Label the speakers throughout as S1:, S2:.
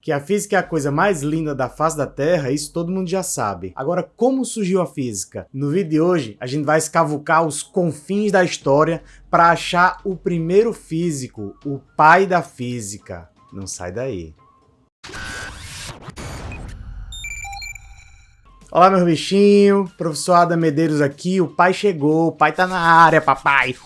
S1: que a física é a coisa mais linda da face da Terra, isso todo mundo já sabe. Agora, como surgiu a física? No vídeo de hoje, a gente vai escavucar os confins da história para achar o primeiro físico, o pai da física. Não sai daí. Olá, meus bichinhos, professor Adam Medeiros aqui, o pai chegou, o pai tá na área, papai!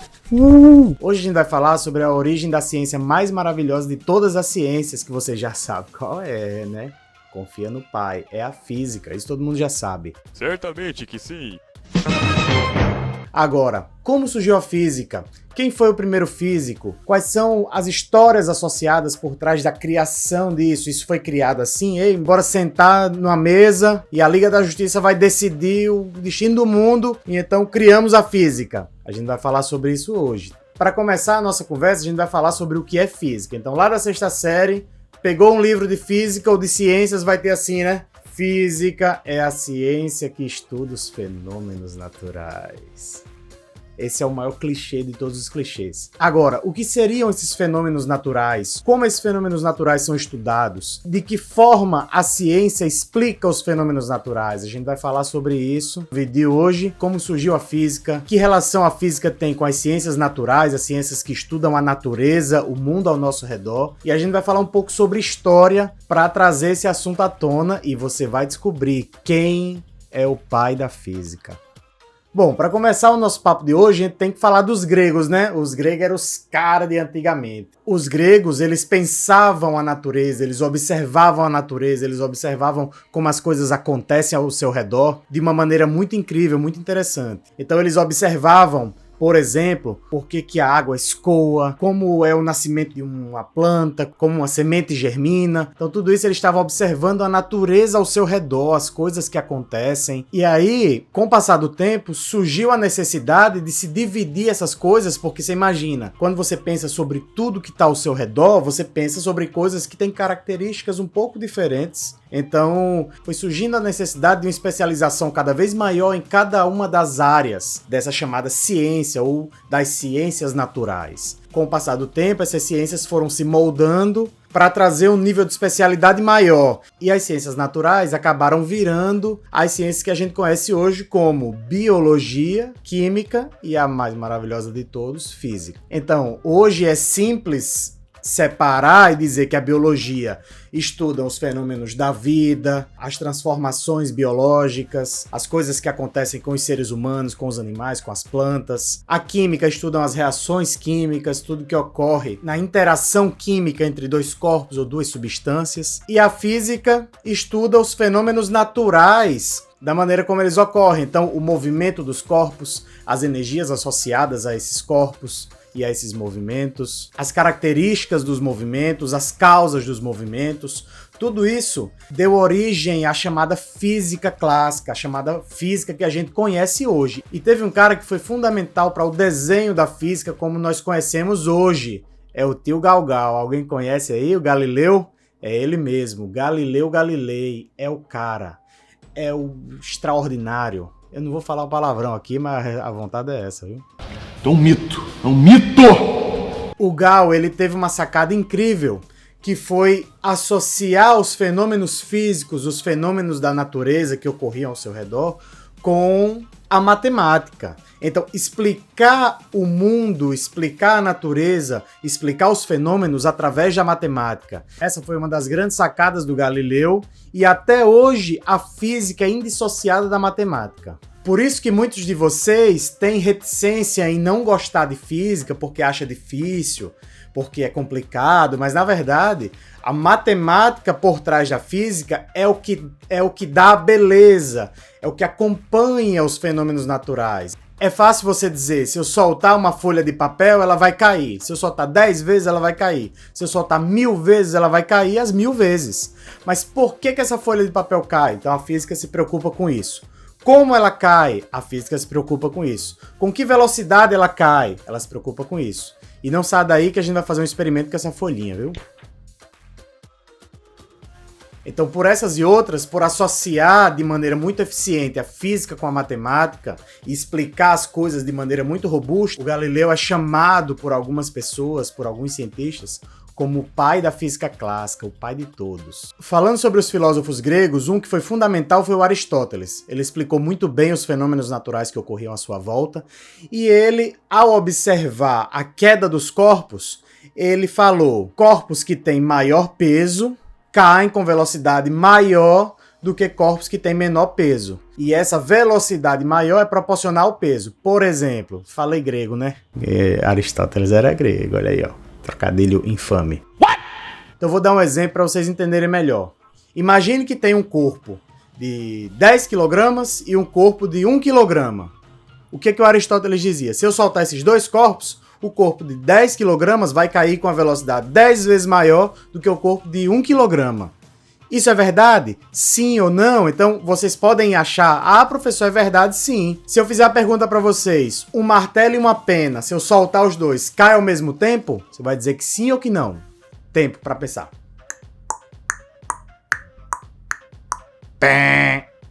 S1: Hoje a gente vai falar sobre a origem da ciência mais maravilhosa de todas as ciências, que você já sabe qual é, né? Confia no pai, é a física, isso todo mundo já sabe.
S2: Certamente que sim.
S1: Agora, como surgiu a física? Quem foi o primeiro físico? Quais são as histórias associadas por trás da criação disso? Isso foi criado assim? Ei, bora sentar numa mesa e a Liga da Justiça vai decidir o destino do mundo e então criamos a física. A gente vai falar sobre isso hoje. Para começar a nossa conversa, a gente vai falar sobre o que é física. Então, lá da sexta série, pegou um livro de física ou de ciências, vai ter assim, né? Física é a ciência que estuda os fenômenos naturais. Esse é o maior clichê de todos os clichês. Agora, o que seriam esses fenômenos naturais? Como esses fenômenos naturais são estudados? De que forma a ciência explica os fenômenos naturais? A gente vai falar sobre isso no vídeo de hoje. Como surgiu a física? Que relação a física tem com as ciências naturais, as ciências que estudam a natureza, o mundo ao nosso redor? E a gente vai falar um pouco sobre história para trazer esse assunto à tona e você vai descobrir quem é o pai da física. Bom, para começar o nosso papo de hoje, a gente tem que falar dos gregos, né? Os gregos eram os caras de antigamente. Os gregos, eles pensavam a natureza, eles observavam a natureza, eles observavam como as coisas acontecem ao seu redor de uma maneira muito incrível, muito interessante. Então eles observavam, por exemplo, por que a água escoa, como é o nascimento de uma planta, como uma semente germina. Então tudo isso eles estavam observando a natureza ao seu redor, as coisas que acontecem. E aí, com o passar do tempo, surgiu a necessidade de se dividir essas coisas, porque você imagina, quando você pensa sobre tudo que está ao seu redor, você pensa sobre coisas que têm características um pouco diferentes. Então, foi surgindo a necessidade de uma especialização cada vez maior em cada uma das áreas dessa chamada ciência ou das ciências naturais. Com o passar do tempo, essas ciências foram se moldando para trazer um nível de especialidade maior. E as ciências naturais acabaram virando as ciências que a gente conhece hoje como biologia, química e a mais maravilhosa de todos, física. Então, hoje é simples separar e dizer que a biologia estuda os fenômenos da vida, as transformações biológicas, as coisas que acontecem com os seres humanos, com os animais, com as plantas. A química estuda as reações químicas, tudo que ocorre na interação química entre dois corpos ou duas substâncias. E a física estuda os fenômenos naturais da maneira como eles ocorrem. Então, o movimento dos corpos, as energias associadas a esses corpos e a esses movimentos, as características dos movimentos, as causas dos movimentos, tudo isso deu origem à chamada física clássica, a chamada física que a gente conhece hoje. E teve um cara que foi fundamental para o desenho da física como nós conhecemos hoje. É o tio Galgal. Alguém conhece aí o Galileu? É ele mesmo, Galileu Galilei. É o cara. É o extraordinário. Eu não vou falar um palavrão aqui, mas a vontade é essa, viu?
S2: É um mito! É um mito!
S1: O Gal, ele teve uma sacada incrível, que foi associar os fenômenos físicos, os fenômenos da natureza que ocorriam ao seu redor, com a matemática. Então, explicar o mundo, explicar a natureza, explicar os fenômenos através da matemática. Essa foi uma das grandes sacadas do Galileu e até hoje a física é indissociada da matemática. Por isso que muitos de vocês têm reticência em não gostar de física porque acha difícil, porque é complicado, mas na verdade a matemática por trás da física é o que dá a beleza, é o que acompanha os fenômenos naturais. É fácil você dizer, se eu soltar uma folha de papel, ela vai cair. Se eu soltar 10 vezes, ela vai cair. Se eu soltar 1000 vezes, ela vai cair as 1000 vezes. Mas por que essa folha de papel cai? Então a física se preocupa com isso. Como ela cai? A física se preocupa com isso. Com que velocidade ela cai? Ela se preocupa com isso. E não sai daí que a gente vai fazer um experimento com essa folhinha, viu? Então, por essas e outras, por associar de maneira muito eficiente a física com a matemática e explicar as coisas de maneira muito robusta, o Galileu é chamado por algumas pessoas, por alguns cientistas, como o pai da física clássica, o pai de todos. Falando sobre os filósofos gregos, um que foi fundamental foi o Aristóteles. Ele explicou muito bem os fenômenos naturais que ocorriam à sua volta, e ele, ao observar a queda dos corpos, ele falou: corpos que têm maior peso caem com velocidade maior do que corpos que têm menor peso. E essa velocidade maior é proporcional ao peso. Por exemplo, falei grego, né? Aristóteles era grego, olha aí, ó. Trocadilho infame. What? Então vou dar um exemplo para vocês entenderem melhor. Imagine que tem um corpo de 10 kg e um corpo de 1 kg. O que o Aristóteles dizia? Se eu soltar esses dois corpos, o corpo de 10 kg vai cair com a velocidade 10 vezes maior do que o corpo de 1 kg. Isso é verdade? Sim ou não? Então vocês podem achar, professor, é verdade sim. Se eu fizer a pergunta para vocês, um martelo e uma pena, se eu soltar os dois, cai ao mesmo tempo? Você vai dizer que sim ou que não? Tempo para pensar.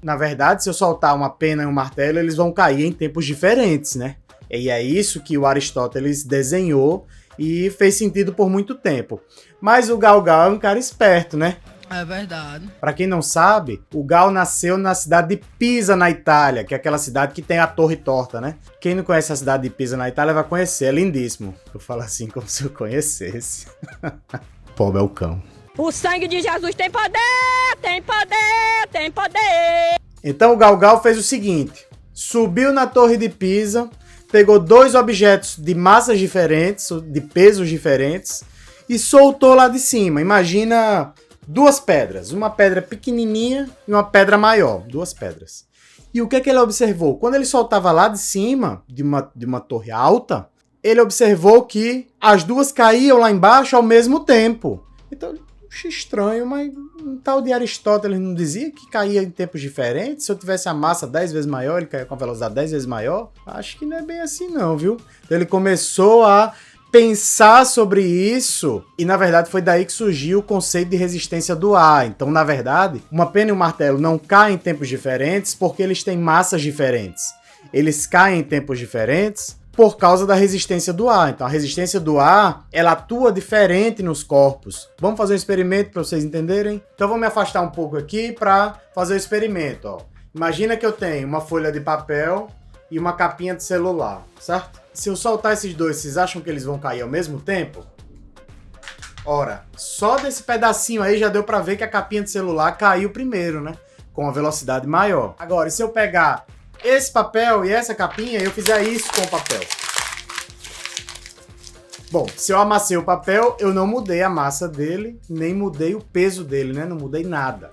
S1: Na verdade, se eu soltar uma pena e um martelo, eles vão cair em tempos diferentes, né? E é isso que o Aristóteles desenhou e fez sentido por muito tempo. Mas o Galgal é um cara esperto, né?
S3: É verdade.
S1: Pra quem não sabe, o Gal nasceu na cidade de Pisa, na Itália, que é aquela cidade que tem a Torre Torta, né? Quem não conhece a cidade de Pisa, na Itália, vai conhecer, é lindíssimo. Eu falo assim como se eu conhecesse. Pobre é o cão.
S4: O sangue de Jesus tem poder, tem poder, tem poder.
S1: Então o Galgal fez o seguinte, subiu na Torre de Pisa, pegou dois objetos de massas diferentes, de pesos diferentes, e soltou lá de cima. Imagina duas pedras, uma pedra pequenininha e uma pedra maior, duas pedras. E o que ele observou? Quando ele soltava lá de cima, de uma torre alta, ele observou que as duas caíam lá embaixo ao mesmo tempo. Então, achei estranho, mas um tal de Aristóteles não dizia que caía em tempos diferentes? Se eu tivesse a massa 10 vezes maior, ele caía com a velocidade 10 vezes maior? Acho que não é bem assim não, viu? Então ele começou a pensar sobre isso, e na verdade foi daí que surgiu o conceito de resistência do ar. Então, na verdade, uma pena e um martelo não caem em tempos diferentes porque eles têm massas diferentes. Eles caem em tempos diferentes por causa da resistência do ar. Então, a resistência do ar, ela atua diferente nos corpos. Vamos fazer um experimento para vocês entenderem? Então, vou me afastar um pouco aqui para fazer o experimento. Ó. Imagina que eu tenho uma folha de papel e uma capinha de celular, certo? Se eu soltar esses dois, vocês acham que eles vão cair ao mesmo tempo? Ora, só desse pedacinho aí já deu pra ver que a capinha de celular caiu primeiro, né? Com uma velocidade maior. Agora, e se eu pegar esse papel e essa capinha e eu fizer isso com o papel? Bom, se eu amassei o papel, eu não mudei a massa dele, nem mudei o peso dele, né? Não mudei nada.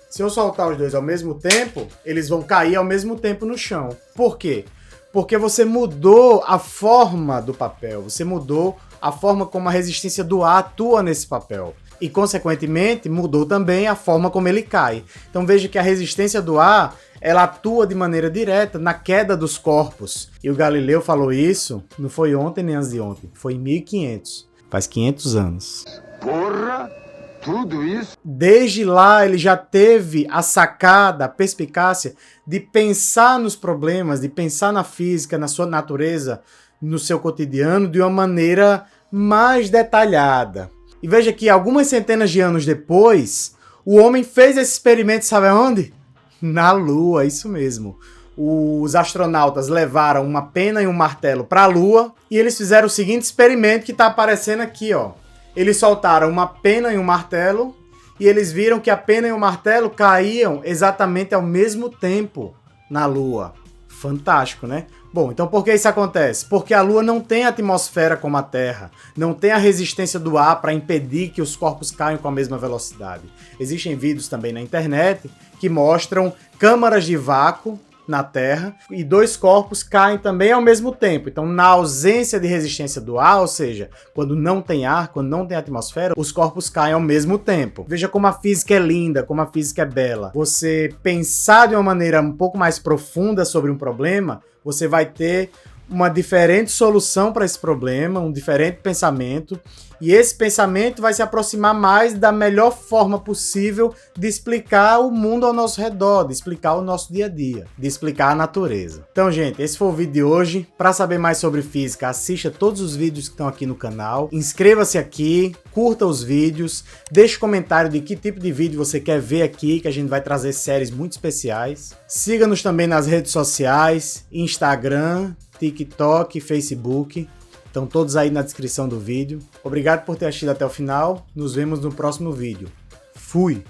S1: Se eu soltar os dois ao mesmo tempo, eles vão cair ao mesmo tempo no chão. Por quê? Porque você mudou a forma do papel, você mudou a forma como a resistência do ar atua nesse papel. E, consequentemente, mudou também a forma como ele cai. Então veja que a resistência do ar, ela atua de maneira direta na queda dos corpos. E o Galileu falou isso, não foi ontem nem antes de ontem, foi em 1500, faz 500 anos.
S5: Porra! Tudo isso?
S1: Desde lá ele já teve a sacada, a perspicácia de pensar nos problemas, de pensar na física, na sua natureza, no seu cotidiano de uma maneira mais detalhada. E veja que algumas centenas de anos depois, o homem fez esse experimento, sabe aonde? Na Lua, isso mesmo. Os astronautas levaram uma pena e um martelo para a Lua e eles fizeram o seguinte experimento que está aparecendo aqui, ó. Eles soltaram uma pena e um martelo e eles viram que a pena e o martelo caíam exatamente ao mesmo tempo na Lua. Fantástico, né? Bom, então por que isso acontece? Porque a Lua não tem atmosfera como a Terra, não tem a resistência do ar para impedir que os corpos caiam com a mesma velocidade. Existem vídeos também na internet que mostram câmaras de vácuo na Terra e dois corpos caem também ao mesmo tempo. Então, na ausência de resistência do ar, ou seja, quando não tem ar, quando não tem atmosfera, os corpos caem ao mesmo tempo. Veja como a física é linda, como a física é bela. Você pensar de uma maneira um pouco mais profunda sobre um problema, você vai ter uma diferente solução para esse problema, um diferente pensamento, E esse pensamento vai se aproximar mais da melhor forma possível de explicar o mundo ao nosso redor, de explicar o nosso dia a dia, de explicar a natureza. Então, gente, esse foi o vídeo de hoje. Para saber mais sobre física, assista todos os vídeos que estão aqui no canal. Inscreva-se aqui, curta os vídeos, deixe comentário de que tipo de vídeo você quer ver aqui, que a gente vai trazer séries muito especiais. Siga-nos também nas redes sociais, Instagram, TikTok, Facebook. Estão todos aí na descrição do vídeo. Obrigado por ter assistido até o final. Nos vemos no próximo vídeo. Fui!